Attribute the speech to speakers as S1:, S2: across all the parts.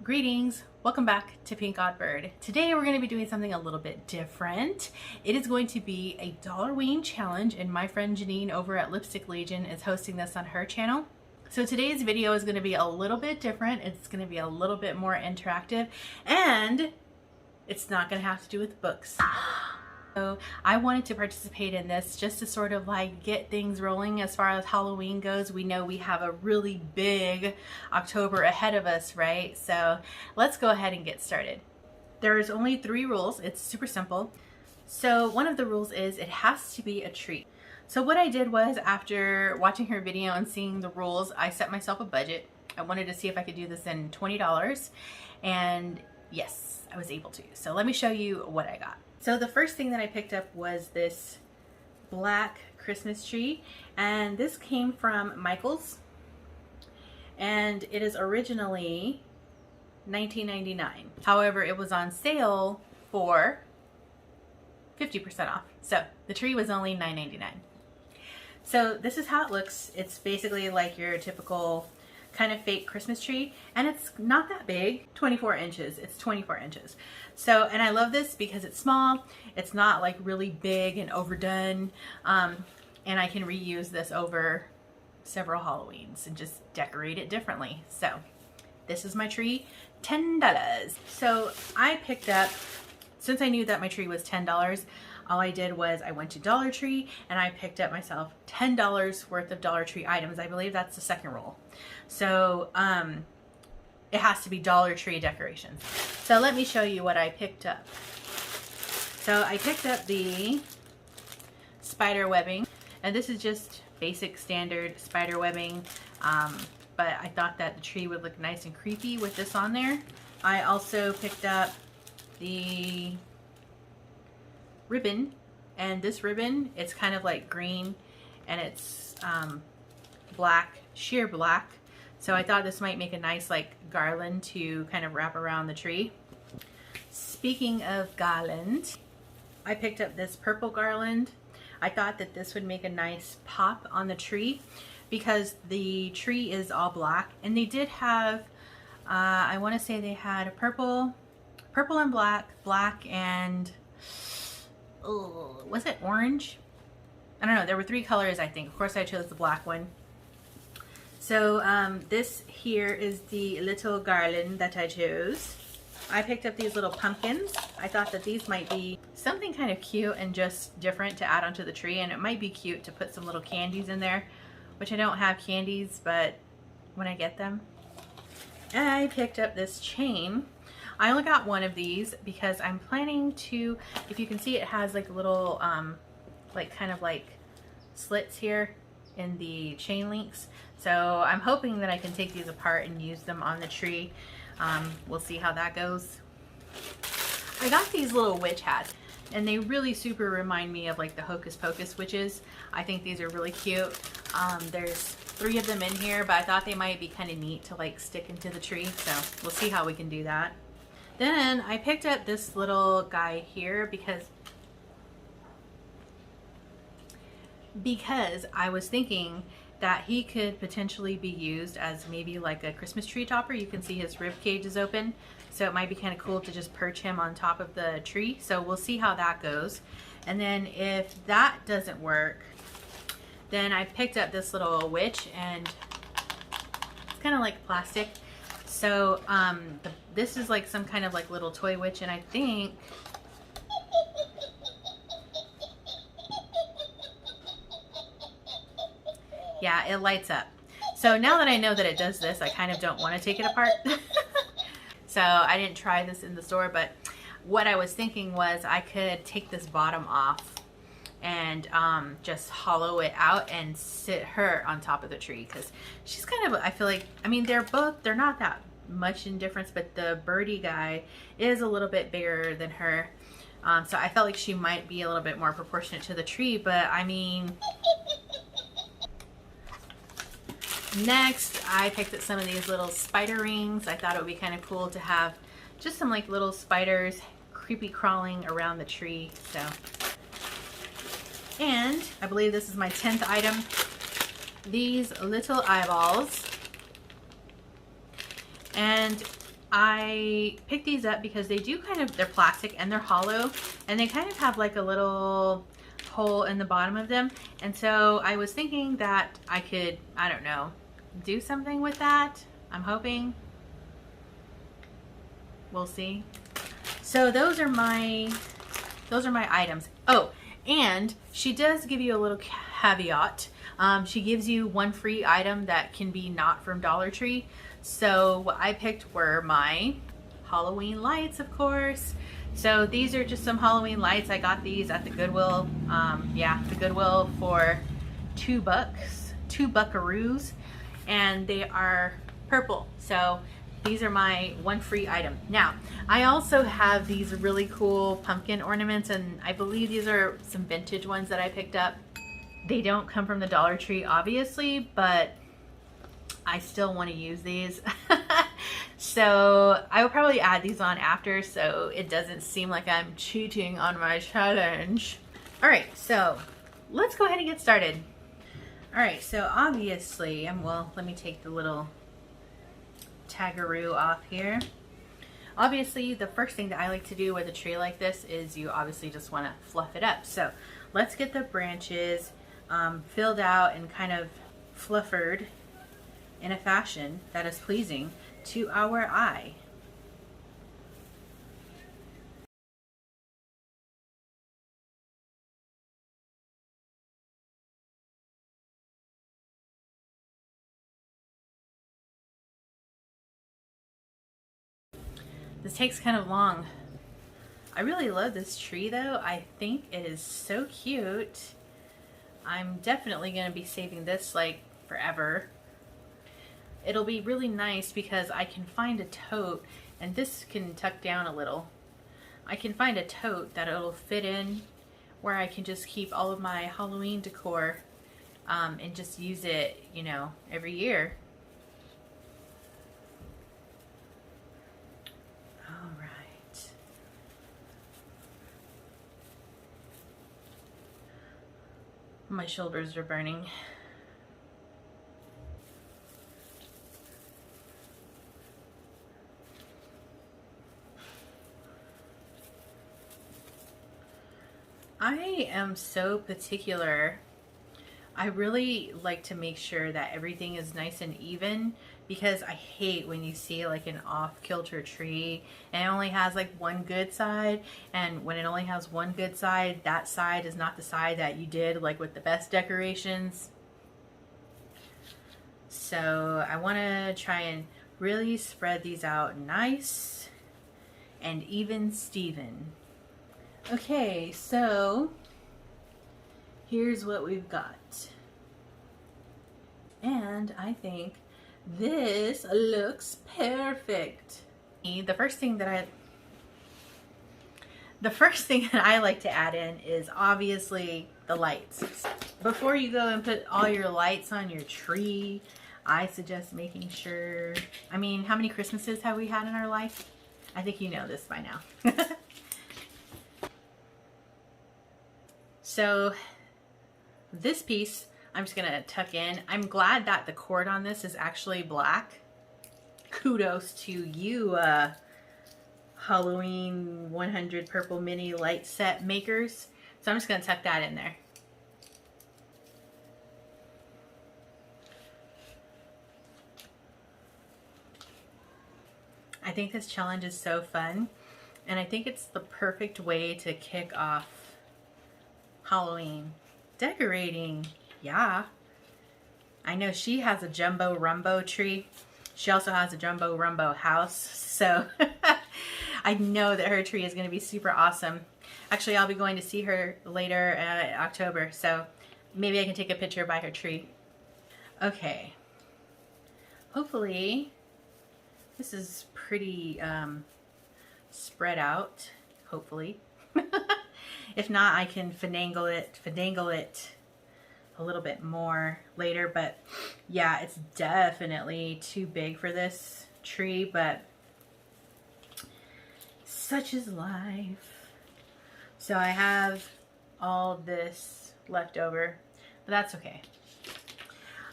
S1: Greetings, welcome back to PinkOddBird. Today we're going to be doing something a little bit different. It is going to be a Dollarween challenge, and my friend Jeneen over at Lipstick Legion is hosting this on her channel. So today's video is going to be a little bit different. It's going to be a little bit more interactive, and it's not going to have to do with books. So I wanted to participate in this just to sort of like get things rolling as far as Halloween goes. We know we have a really big October ahead of us, right? So let's go ahead and get started. There's only 3 rules. It's super simple. So one of the rules is it has to be a treat. So what I did was, after watching her video and seeing the rules, I set myself a budget. I wanted to see if I could do this in $20, and yes, I was able to. So let me show you what I got. So the first thing that I picked up was this black Christmas tree, and this came from Michael's, and it is originally $19.99. However, it was on sale for 50% off. So the tree was only $9.99. So this is how it looks. It's basically like your typical kind of fake Christmas tree, and it's not that big, 24 inches. It's 24 inches. So, and I love this because it's small, it's not like really big and overdone, and I can reuse this over several Halloweens and just decorate it differently. So this is my tree, $10. So I picked up, since I knew that my tree was $10, all I did was I went to Dollar Tree and I picked up myself $10 worth of Dollar Tree items. I believe that's the second rule. So it has to be Dollar Tree decorations. So let me show you what I picked up. So I picked up the spider webbing, and this is just basic standard spider webbing, but I thought that the tree would look nice and creepy with this on there. I also picked up the ribbon, and this ribbon, it's kind of like green, and it's black, sheer black. So I thought this might make a nice like garland to kind of wrap around the tree. Speaking of garland, I picked up this purple garland. I thought that this would make a nice pop on the tree because the tree is all black, and they did have, I want to say they had purple and black and, was it orange? I don't know. There were 3 colors, I think. Of course, I chose the black one. So this here is the little garland that I chose. I picked up these little pumpkins. I thought that these might be something kind of cute and just different to add onto the tree, and it might be cute to put some little candies in there, which I don't have candies, but when I get them. And I picked up this chain. I only got one of these because I'm planning to, if you can see, it has like little like kind of like slits here in the chain links. So I'm hoping that I can take these apart and use them on the tree. We'll see how that goes. I got these little witch hats, and they really super remind me of like the Hocus Pocus witches. I think these are really cute. There's 3 of them in here, but I thought they might be kind of neat to like stick into the tree. So we'll see how we can do that. Then I picked up this little guy here because I was thinking that he could potentially be used as maybe like a Christmas tree topper. You can see his rib cage is open, so it might be kind of cool to just perch him on top of the tree. So we'll see how that goes. And then if that doesn't work, then I picked up this little witch, and it's kind of like plastic. So this is like some kind of like little toy witch, and I think yeah, it lights up. So now that I know that it does this, I kind of don't want to take it apart. So I didn't try this in the store, but what I was thinking was I could take this bottom off and just hollow it out and sit her on top of the tree, because she's kind of, I feel like, I mean, they're not that much in difference, but the birdie guy is a little bit bigger than her. So I felt like she might be a little bit more proportionate to the tree, but I mean, next, I picked up some of these little spider rings. I thought it would be kind of cool to have just some like little spiders creepy crawling around the tree. So, and I believe this is my 10th item. These little eyeballs. And I picked these up because they do kind of, they're plastic and they're hollow, and they kind of have like a little hole in the bottom of them. And so I was thinking that I could, I don't know, do something with that. I'm hoping. We'll see. So those are my items. Oh, and she does give you a little caveat. She gives you one free item that can be not from Dollar Tree. So what I picked were my Halloween lights, of course. So these are just some Halloween lights. I got these at the Goodwill. Yeah, the Goodwill for $2, $2 buckaroos, and they are purple. So these are my one free item. Now, I also have these really cool pumpkin ornaments, and I believe these are some vintage ones that I picked up. They don't come from the Dollar Tree, obviously, but I still want to use these. So I will probably add these on after, so it doesn't seem like I'm cheating on my challenge. All right, so let's go ahead and get started. All right, so obviously, well, let me take the little tagaroo off here. Obviously, the first thing that I like to do with a tree like this is you obviously just want to fluff it up. So let's get the branches filled out and kind of fluffered in a fashion that is pleasing to our eye. This takes kind of long. I really love this tree though. I think it is so cute. I'm definitely going to be saving this like forever. It'll be really nice because I can find a tote, and this can tuck down a little. I can find a tote that it'll fit in where I can just keep all of my Halloween decor and just use it, you know, every year. All right. My shoulders are burning. I am so particular. I really like to make sure that everything is nice and even, because I hate when you see like an off-kilter tree and it only has like one good side, and when it only has one good side, that side is not the side that you did like with the best decorations. So I want to try and really spread these out nice and even Steven. Okay, so here's what we've got. And I think this looks perfect. The first thing that I like to add in is obviously the lights. Before you go and put all your lights on your tree, I suggest making sure, I mean, how many Christmases have we had in our life? I think you know this by now. So this piece I'm just gonna tuck in. I'm glad that the cord on this is actually black. Kudos to you, Halloween 100 purple mini light set makers. So I'm just gonna tuck that in there. I think this challenge is so fun, and I think it's the perfect way to kick off Halloween decorating. Yeah, I know she has a jumbo rumbo tree. She also has a jumbo rumbo house, so I know that her tree is going to be super awesome. Actually, I'll be going to see her later October, so maybe I can take a picture by her tree. Okay, hopefully this is pretty spread out, hopefully. If not, I can finagle it a little bit more later, but yeah, it's definitely too big for this tree, but such is life. So I have all this left over, but that's okay.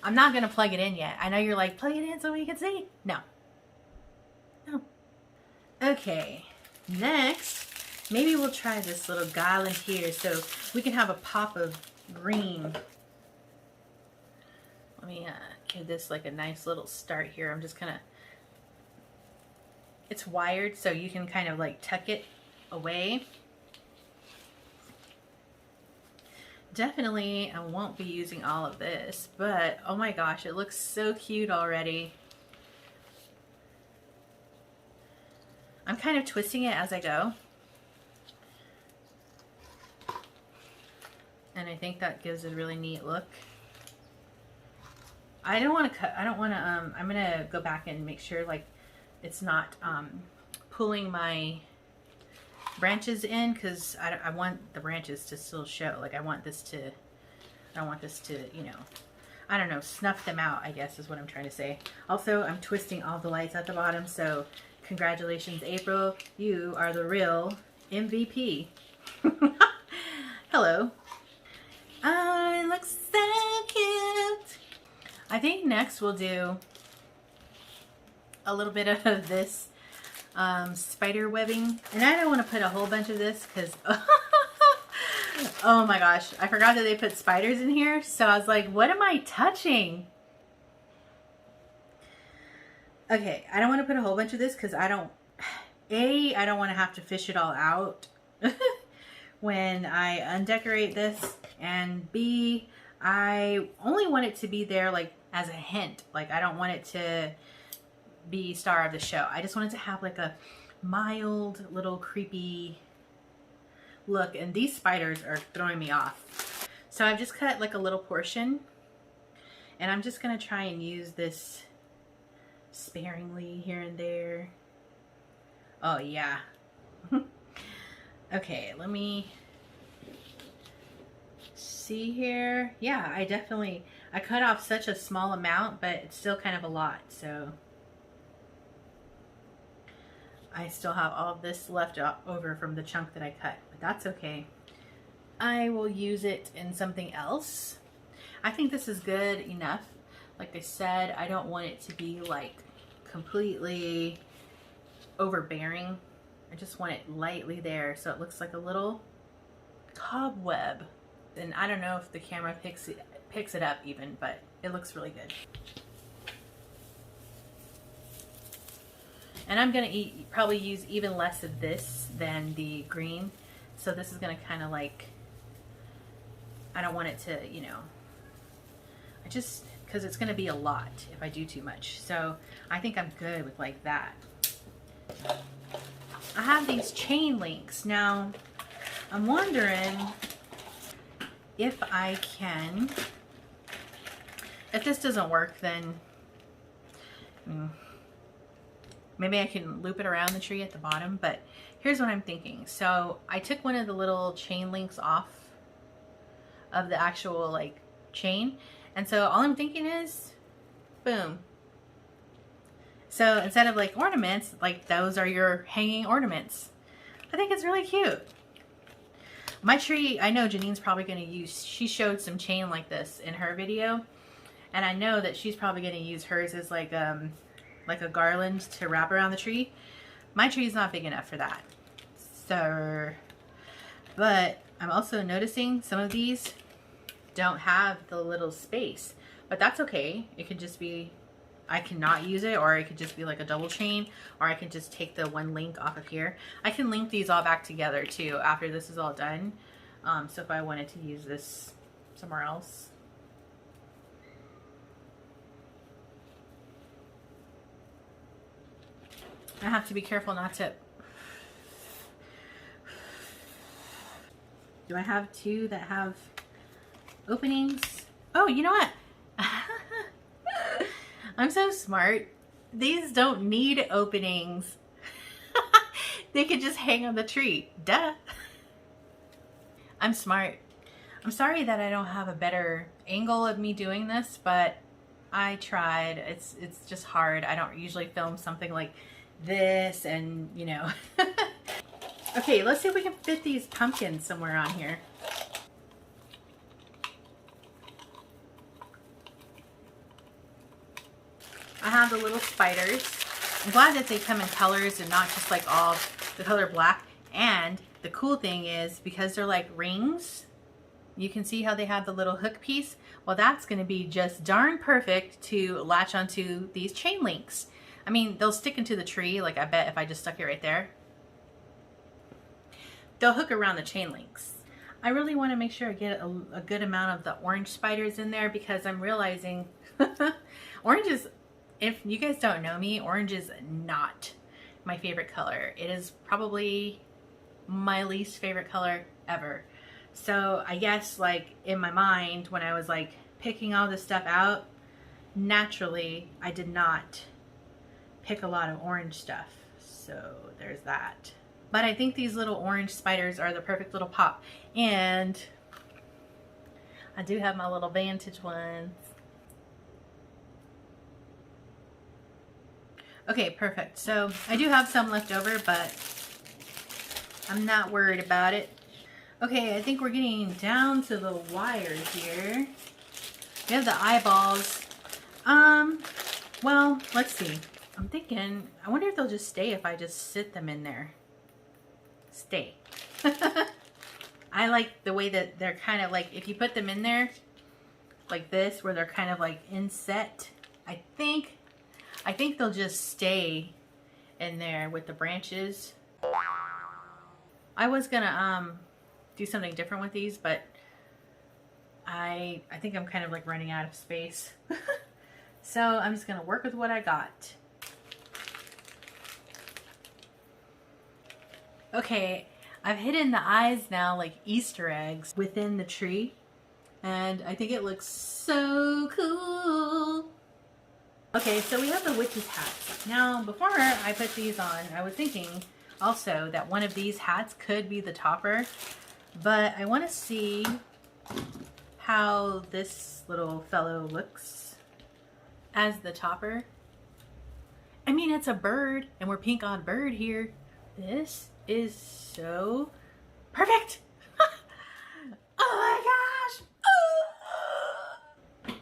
S1: I'm not gonna plug it in yet. I know you're like, plug it in so we can see. No. Okay, next, maybe we'll try this little garland here so we can have a pop of green. Let me give this like a nice little start here. I'm just gonna, it's wired so you can kind of like tuck it away. Definitely I won't be using all of this, but oh my gosh, it looks so cute already. I'm kind of twisting it as I go. And I think that gives a really neat look. I don't want to cut, I don't want to, I'm going to go back and make sure like it's not pulling my branches in, because I want the branches to still show. Like I want this to, I don't want this to, you know, I don't know, snuff them out, I guess is what I'm trying to say. Also, I'm twisting all the lights at the bottom, so congratulations, April. You are the real MVP. Hello. Oh, it looks so cute. I think next we'll do a little bit of this spider webbing. And I don't want to put a whole bunch of this because oh my gosh, I forgot that they put spiders in here. So I was like, what am I touching? Okay, I don't want to put a whole bunch of this because I don't want to have to fish it all out when I undecorate this, and B, I only want it to be there like as a hint. Like I don't want it to be star of the show. I just want it to have like a mild little creepy look, and these spiders are throwing me off. So I've just cut like a little portion, and I'm just gonna try and use this sparingly here and there. Oh yeah. Okay, let me see here. Yeah, I cut off such a small amount, but it's still kind of a lot, so I still have all of this left over from the chunk that I cut, but that's okay. I will use it in something else. I think this is good enough. Like I said, I don't want it to be like completely overbearing. I just want it lightly there so it looks like a little cobweb. And I don't know if the camera picks it up even, but it looks really good. And I'm gonna probably use even less of this than the green. So this is gonna kind of like, I don't want it to, you know, because it's gonna be a lot if I do too much. So I think I'm good with like that. I have these chain links. Now, I'm wondering if I can, if this doesn't work, then maybe I can loop it around the tree at the bottom, but here's what I'm thinking. So I took one of the little chain links off of the actual like chain, and so all I'm thinking is, boom. So instead of like ornaments, like those are your hanging ornaments. I think it's really cute. My tree, I know Jeneen's probably going to use, she showed some chain like this in her video, and I know that she's probably going to use hers as like a garland to wrap around the tree. My tree is not big enough for that. So, but I'm also noticing some of these don't have the little space, but that's okay. It could just be, I cannot use it, or it could just be like a double chain, or I can just take the one link off of here. I can link these all back together too after this is all done. So if I wanted to use this somewhere else. I have to be careful not to. Do I have two that have openings? Oh, you know what? I'm so smart. These don't need openings. They could just hang on the tree. Duh. I'm smart. I'm sorry that I don't have a better angle of me doing this, but I tried. It's just hard. I don't usually film something like this, and you know. Okay, let's see if we can fit these pumpkins somewhere on here. I have the little spiders. I'm glad that they come in colors and not just like all the color black. And the cool thing is, because they're like rings, you can see how they have the little hook piece. Well, that's going to be just darn perfect to latch onto these chain links. I mean, they'll stick into the tree. Like, I bet if I just stuck it right there, they'll hook around the chain links. I really want to make sure I get a good amount of the orange spiders in there, because I'm realizing orange is, if you guys don't know me, orange is not my favorite color. It is probably my least favorite color ever. So I guess, like, in my mind, when I was like picking all this stuff out, naturally I did not pick a lot of orange stuff. So there's that. But I think these little orange spiders are the perfect little pop. And I do have my little vintage ones. Okay, perfect. So I do have some left over, but I'm not worried about it. Okay, I think we're getting down to the wire here. We have the eyeballs. Well, let's see. I'm thinking, I wonder if they'll just stay if I just sit them in there. Stay. I like the way that they're kind of like, if you put them in there like this, where they're kind of like inset, I think they'll just stay in there with the branches. I was gonna do something different with these, but I think I'm kind of like running out of space. So I'm just gonna work with what I got. Okay, I've hidden the eyes now like Easter eggs within the tree, and I think it looks so cool. Okay, so we have the witch's hats. Now, before I put these on, I was thinking also that one of these hats could be the topper, but I want to see how this little fellow looks as the topper. I mean, it's a bird, and we're PinkOddBird here. This is so perfect. Oh my gosh. Oh.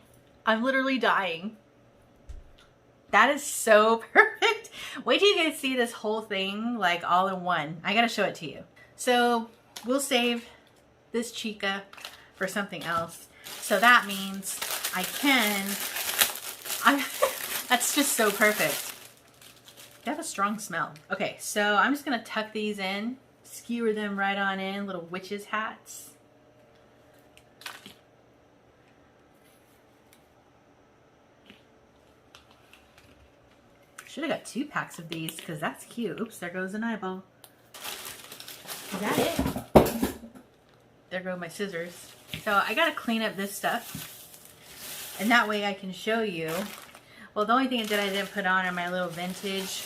S1: I'm literally dying. That is so perfect. Wait till you guys see this whole thing like all in one. I gotta show it to you. So we'll save this chica for something else. So that means I can, that's just so perfect. They have a strong smell. Okay, so I'm just gonna tuck these in, skewer them right on in, little witches hats. Should have got 2 packs of these, because that's cute. Oops, there goes an eyeball. Is that it? There go my scissors. So I gotta clean up this stuff, and that way I can show you. Well, the only thing that I didn't put on are my little vintage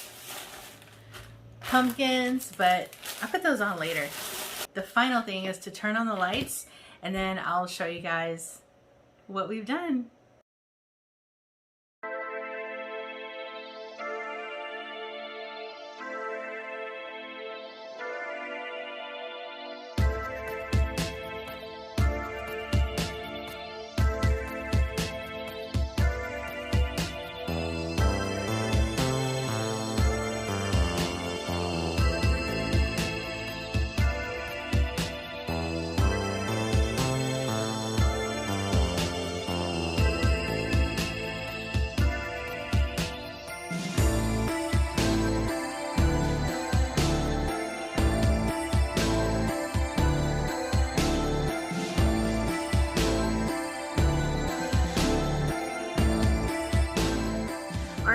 S1: pumpkins, but I'll put those on later. The final thing is to turn on the lights, and then I'll show you guys what we've done.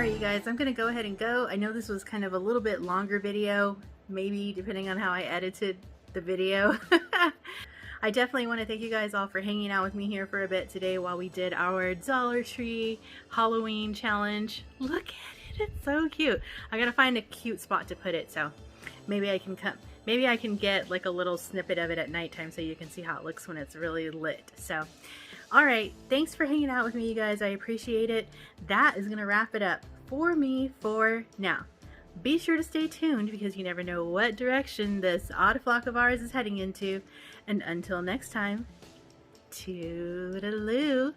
S1: Alright, you guys, I'm gonna go ahead and go. I know this was kind of a little bit longer video, maybe depending on how I edited the video. I definitely want to thank you guys all for hanging out with me here for a bit today while we did our Dollar Tree Halloween challenge. Look at it, it's so cute. I gotta find a cute spot to put it, so maybe I can get like a little snippet of it at nighttime so you can see how it looks when it's really lit. So alright, thanks for hanging out with me, you guys. I appreciate it. That is gonna wrap it up for me for now. Be sure to stay tuned, because you never know what direction this odd flock of ours is heading into. And until next time, toodaloo.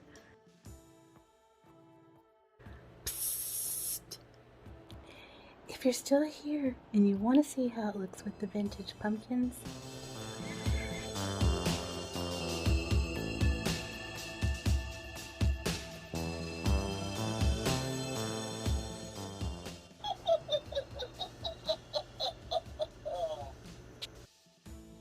S1: Psst. If you're still here and you want to see how it looks with the vintage pumpkins,